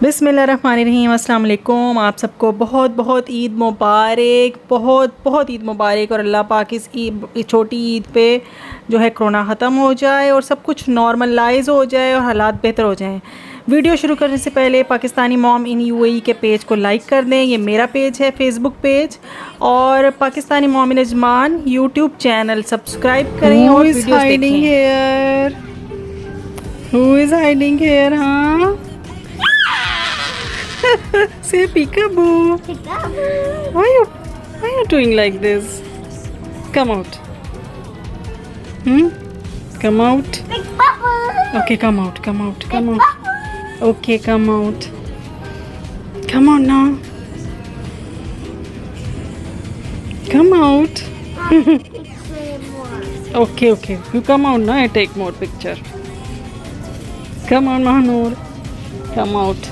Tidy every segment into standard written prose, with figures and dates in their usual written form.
बिस्मिल्लाहिर्रहमानिर्रहीम, अस्सलाम वालेकुम। आप सबको बहुत बहुत ईद मुबारक, बहुत बहुत ईद मुबारक। और अल्लाह पाक इस छोटी ईद पे जो है कोरोना ख़त्म हो जाए और सब कुछ नॉर्मलाइज हो जाए और हालात बेहतर हो जाएं। वीडियो शुरू करने से पहले पाकिस्तानी मॉम इन यूएई के पेज को लाइक कर दें। ये मेरा पेज है, फेसबुक पेज, और Pakistani mom in Ajman YouTube channel subscribe करें और वीडियोस देखें। Who is hiding here, huh? Say peekaboo. Peekaboo. Why you doing like this? Come out. Come out. Peekaboo. Okay, come out. Come out. Come out. Okay, come out. Come on now. Come out. Okay, okay. You come out now. I take more picture. Come on, Mahnoor. Come out.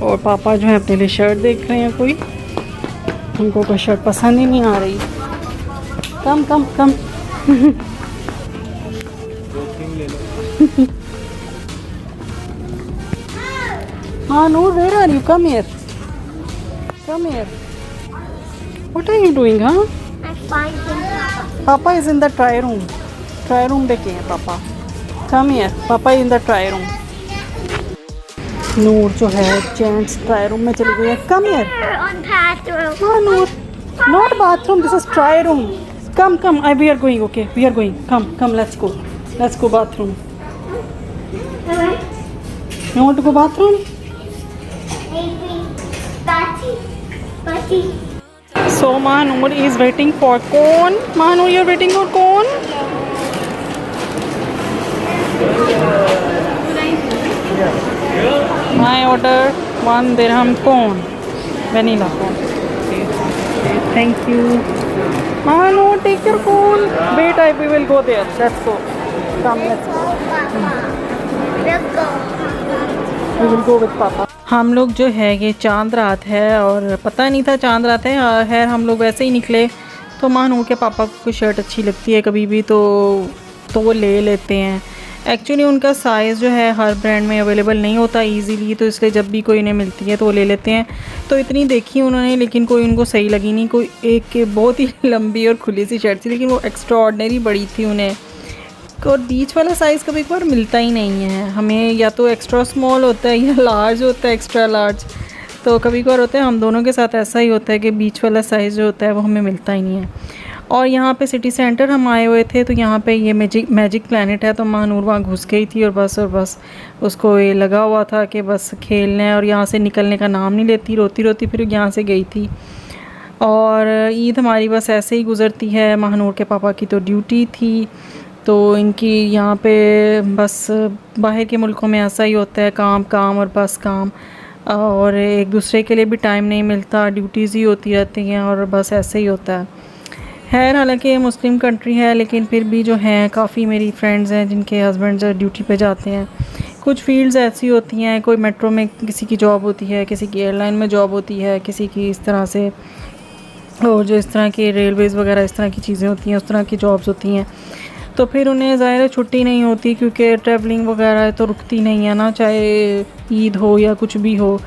और पापा जो है अपने लिए shirt देख रहे हैं कोई, उनको कोई शर्ट पसंद ही नहीं आ रही। कम कम कम। हाँ नूर, where are you? Come here. Come here. What are you doing, huh? I'm finding Papa. Papa is in the try room. Try room पे हैं पापा. Come here. Papa is in the try room. नूर जो है gents try room में चली गई है। Come here. On bathroom. हाँ Noor, not bathroom, this is try room. Come come, we are going, okay we are going, come come, let's go bathroom. You want to go bathroom? Patty. So Mahanoor is waiting for कौन? Mahanoor you are waiting for कौन? My order 1 dirham cone, vanilla cone. Thank you. Manu, take your cone. Wait, we will go there. Let's go. Come, let's go. Let's go. We will go with Papa. हम लोग जो है ये चांद रात है और पता नहीं था चांद रात है। खैर हम लोग वैसे ही निकले तो मानू के पापा को कोई शर्ट अच्छी लगती है कभी भी तो वो ले लेते हैं। एक्चुअली उनका साइज़ जो है हर ब्रांड में अवेलेबल नहीं होता इजीली, तो इसलिए जब भी कोई इन्हें मिलती है तो वो ले लेते हैं। तो इतनी देखी उन्होंने लेकिन कोई उनको सही लगी नहीं। कोई एक के बहुत ही लंबी और खुली सी शर्ट थी लेकिन वो एक्स्ट्रा ऑर्डिनरी बड़ी थी उन्हें, और बीच वाला साइज़ कभी कभार मिलता ही नहीं है हमें, या तो एक्स्ट्रा स्मॉल होता है या लार्ज होता है, एक्स्ट्रा लार्ज। तो कभी कभार होता है हम दोनों के साथ ऐसा ही होता है कि बीच वाला साइज़ जो होता है वो हमें मिलता ही नहीं है। और यहाँ पे सिटी सेंटर हम आए हुए थे तो यहाँ पे ये मैजिक प्लैनेट है, तो महानूर वहाँ घुस गई थी और बस उसको ये लगा हुआ था कि बस खेलना है और यहाँ से निकलने का नाम नहीं लेती, रोती रोती फिर यहाँ से गई थी। और ईद हमारी बस ऐसे ही गुज़रती है। महानूर के पापा की तो ड्यूटी थी, तो इनकी यहाँ पे बस बाहर के मुल्कों में ऐसा ही होता है, काम काम और बस काम, और एक दूसरे के लिए भी टाइम नहीं मिलता, ड्यूटीज़ ही होती रहती हैं और बस ऐसे ही होता है। हालांकि मुस्लिम कंट्री है लेकिन फिर भी जो हैं काफ़ी मेरी फ्रेंड्स हैं जिनके हस्बैंड ड्यूटी पे जाते हैं। कुछ फील्ड्स ऐसी होती हैं, कोई मेट्रो में किसी की जॉब होती है, किसी की एयरलाइन में जॉब होती है, किसी की इस तरह से, और जो इस तरह के रेलवेज़ वगैरह इस तरह की चीज़ें होती हैं उस तरह की जॉब्स होती हैं। तो फिर उन्हें ज़ाहिर छुट्टी नहीं होती क्योंकि ट्रैवलिंग वगैरह तो रुकती नहीं है ना, चाहे ईद हो या कुछ भी हो,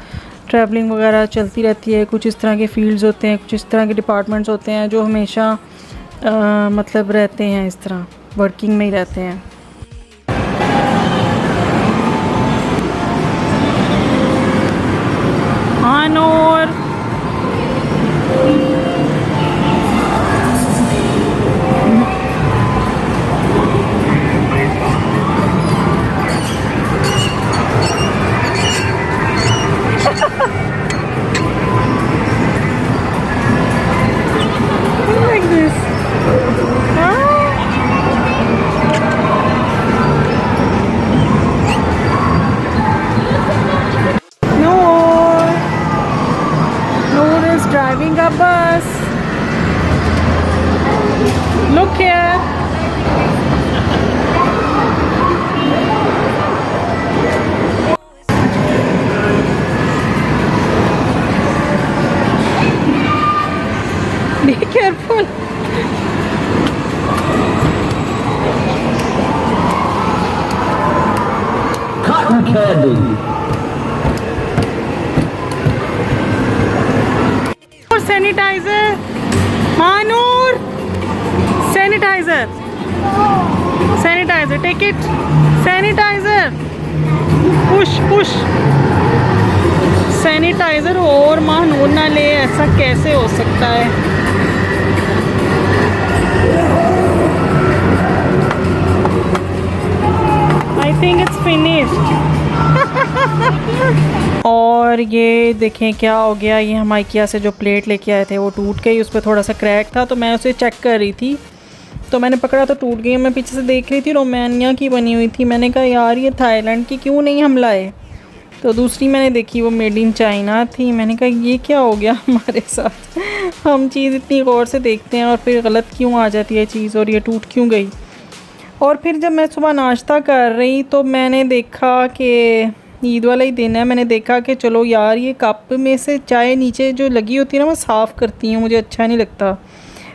ट्रैवलिंग वगैरह चलती रहती है। कुछ इस तरह के फील्ड्स होते हैं, कुछ इस तरह के डिपार्टमेंट्स होते हैं जो हमेशा मतलब रहते हैं इस तरह वर्किंग में ही रहते हैं। हाँ नूर, like this. Noor is driving a bus. Look here. Be careful. Cotton candy. Sanitizer Manoor, sanitizer, sanitizer, take it, sanitizer, push push, sanitizer. और मानूर ना ले, ऐसा कैसे हो सकता है? I think it's finished. और ये देखें क्या हो गया, ये हम IKEA से जो प्लेट लेके आए थे वो टूट गई, उस पर थोड़ा सा क्रैक था, तो मैं उसे चेक कर रही थी, तो मैंने पकड़ा तो टूट गई। मैं पीछे से देख रही थी, रोमानिया की बनी हुई थी। मैंने कहा यार ये थाईलैंड की क्यों नहीं हम लाए, तो दूसरी मैंने देखी वो मेड इन चाइना थी। मैंने कहा ये क्या हो गया हमारे साथ, हम चीज़ इतनी गौर से देखते हैं और फिर गलत क्यों आ जाती है चीज़, और ये टूट क्यों गई। और फिर जब मैं सुबह नाश्ता कर रही तो मैंने देखा कि ईद वाला ही दिन है, मैंने देखा कि चलो यार ये कप में से चाय नीचे जो लगी होती है ना, मैं साफ़ करती हूँ, मुझे अच्छा नहीं लगता,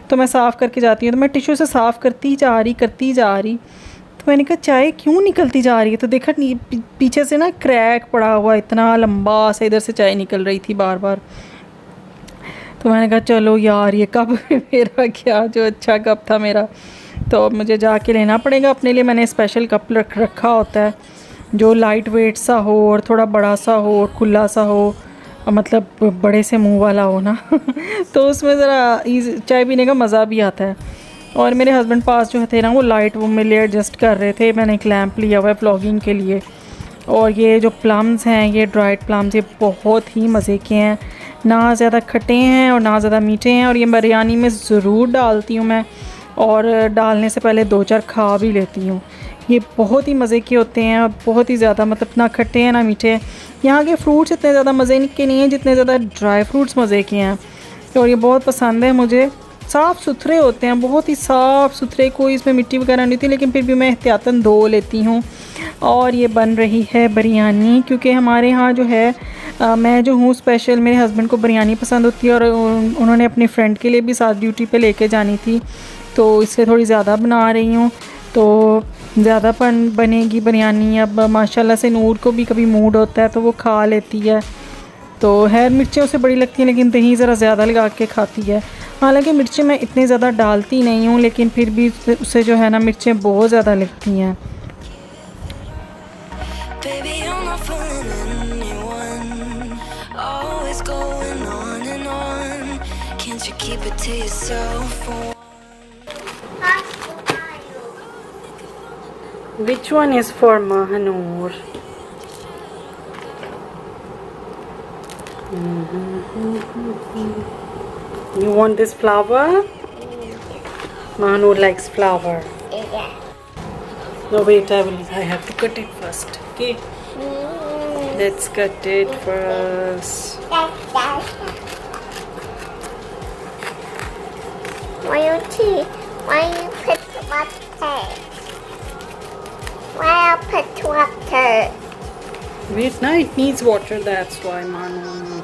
तो मैं साफ़ करके जाती हूँ। तो मैं टिश्यू से साफ़ करती जा रही, तो मैंने कहा चाय क्यों निकलती जा रही है, तो देखा पीछे से ना क्रैक पड़ा हुआ, इतना लंबा सा इधर से चाय निकल रही थी बार बार। तो मैंने कहा चलो यार ये कप मेरा क्या, जो अच्छा कप था मेरा, तो अब मुझे जाके लेना पड़ेगा अपने लिए। मैंने स्पेशल कप रखा होता है जो लाइट वेट सा हो और थोड़ा बड़ा सा हो और खुला सा हो, मतलब बड़े से मुंह वाला हो ना तो उसमें ज़रा चाय पीने का मज़ा भी आता है। और मेरे हस्बैंड पास जो थे ना वो लाइट वो मेरे लिए एडजस्ट कर रहे थे। मैंने एक लैंप लिया हुआ है व्लॉगिंग के लिए। और ये जो प्लम्स हैं, ये ड्राइड प्लम्स, ये बहुत ही मज़े के हैं, ना ज़्यादा खट्टे हैं और ना ज़्यादा मीठे हैं। और ये बिरयानी में ज़रूर डालती हूँ मैं, और डालने से पहले 2-4 खा भी लेती हूँ। ये बहुत ही मज़े के होते हैं और बहुत ही ज़्यादा, मतलब ना खट्टे हैं ना मीठे हैं। यहाँ के फ्रूट्स इतने ज़्यादा मज़े के नहीं हैं जितने ज़्यादा ड्राई फ्रूट्स मज़े के हैं, और ये बहुत पसंद है मुझे। साफ़ सुथरे होते हैं, बहुत ही साफ़ सुथरे, कोई इसमें मिट्टी वगैरह नहीं होती, लेकिन फिर भी मैं एहतियातन धो लेती हूँ। और ये बन रही है बिरयानी, क्योंकि हमारे यहाँ जो है मैं जो हूँ स्पेशल, मेरे हस्बैंड को बिरयानी पसंद होती है और उन्होंने अपनी फ्रेंड के लिए भी साथ ड्यूटी पे लेके जानी थी, तो इससे थोड़ी ज़्यादा बना रही हूँ, तो ज़्यादा बनेगी बिरयानी। अब माशाल्लाह से नूर को भी कभी मूड होता है तो वो खा लेती है, तो है मिर्चें उसे बड़ी लगती हैं, लेकिन दही ज़रा ज़्यादा लगा के खाती है। हालांकि मिर्चें मैं इतनी ज़्यादा डालती नहीं हूँ, लेकिन फिर भी उसे जो है ना मिर्चें बहुत ज़्यादा लगती हैं। Which one is for Mahanur? You want this flower? Mahanur likes flower. Yeah. No, wait, I have to cut it first. Okay, let's cut it first. Why you put water? Why you put water? Wait, now it needs water, that's why, Manu.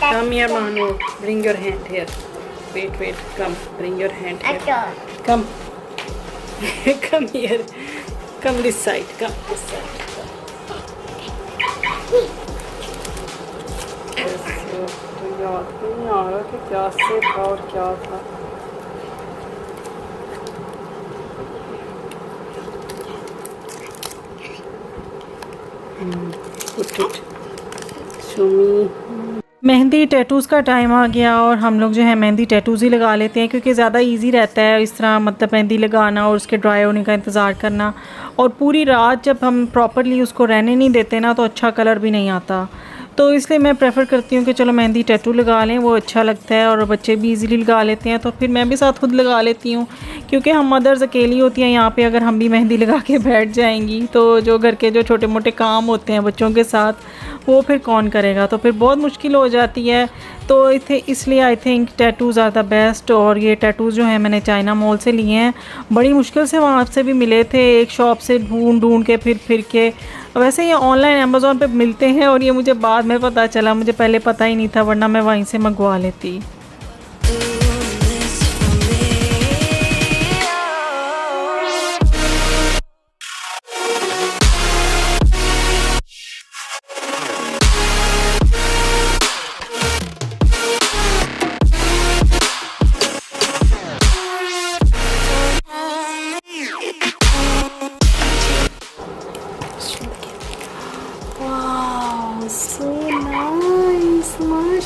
Come here, Manu. Bring your hand here. Wait. Come. Bring your hand here. Come. Come here. Come this side. Come this side. तो याद नहीं आ रहा कि क्या से था और क्या था। मेहंदी टैटूज़ का टाइम आ गया और हम लोग जो है मेहंदी टैटूज़ ही लगा लेते हैं, क्योंकि ज़्यादा इजी रहता है इस तरह, मतलब मेहंदी लगाना और उसके ड्राई होने का इंतज़ार करना। और पूरी रात जब हम प्रॉपरली उसको रहने नहीं देते ना, तो अच्छा कलर भी नहीं आता। तो इसलिए मैं प्रेफर करती हूँ कि चलो मेहंदी टैटू लगा लें, वो अच्छा लगता है और बच्चे भी इजीली लगा लेते हैं। तो फिर मैं भी साथ खुद लगा लेती हूँ, क्योंकि हम मदर्स अकेली होती हैं यहाँ पे। अगर हम भी मेहंदी लगा के बैठ जाएंगी तो जो घर के जो छोटे मोटे काम होते हैं बच्चों के साथ, वो फिर कौन करेगा, तो फिर बहुत मुश्किल हो जाती है। तो इसलिए I think tattoos are the best. और ये टैटूज़ जो है मैंने चाइना मॉल से लिए हैं, बड़ी मुश्किल से वहाँ से भी मिले थे, एक शॉप से ढूंढ के फिर के। वैसे ये ऑनलाइन अमेज़ॉन पे मिलते हैं और ये मुझे बाद में पता चला, मुझे पहले पता ही नहीं था, वरना मैं वहीं से मंगवा लेती।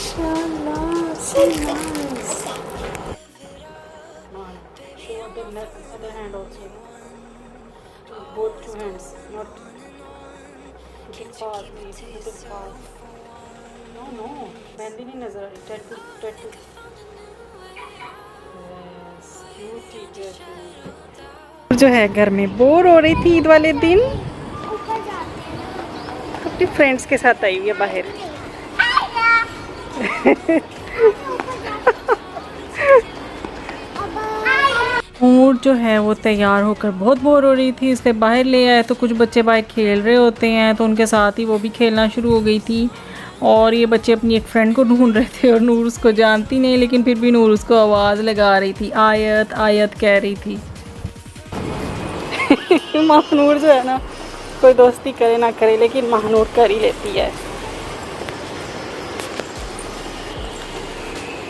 Mashallah, so nice. Show the other hand also. Both two hands, not too far, please, too far. No, mehndi नहीं नजर आ रही, टैटू. Yes, beauty tattoo. जो है घर में बोर हो रही थी ईद वाले दिन, अपनी फ्रेंड्स के साथ आई हुई है बाहर. और जो है वो तैयार होकर बहुत बोर हो रही थी, इसलिए बाहर ले आए. तो कुछ बच्चे बाहर खेल रहे होते हैं तो उनके साथ ही वो भी खेलना शुरू हो गई थी. और ये बच्चे अपनी एक फ्रेंड को ढूंढ रहे थे और नूर उसको जानती नहीं, लेकिन फिर भी नूर उसको आवाज़ लगा रही थी, आयत आयत कह रही थी. महानूर जो है ना, कोई दोस्ती करे ना करे लेकिन महानूर कर ही लेती है.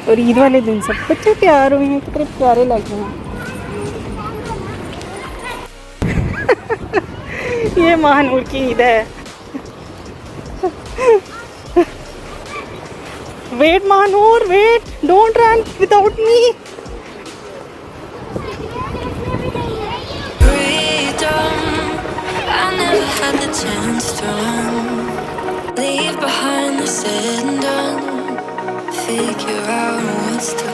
और ईद वाले दिन सब बच्चे तैयार हुए हैं, कितने प्यारे लगे हैं. ये महानूर की ईद है. Wait Mahnoor, wait, don't run without me. I never had the chance to run, leave behind the said and done, figure out what's to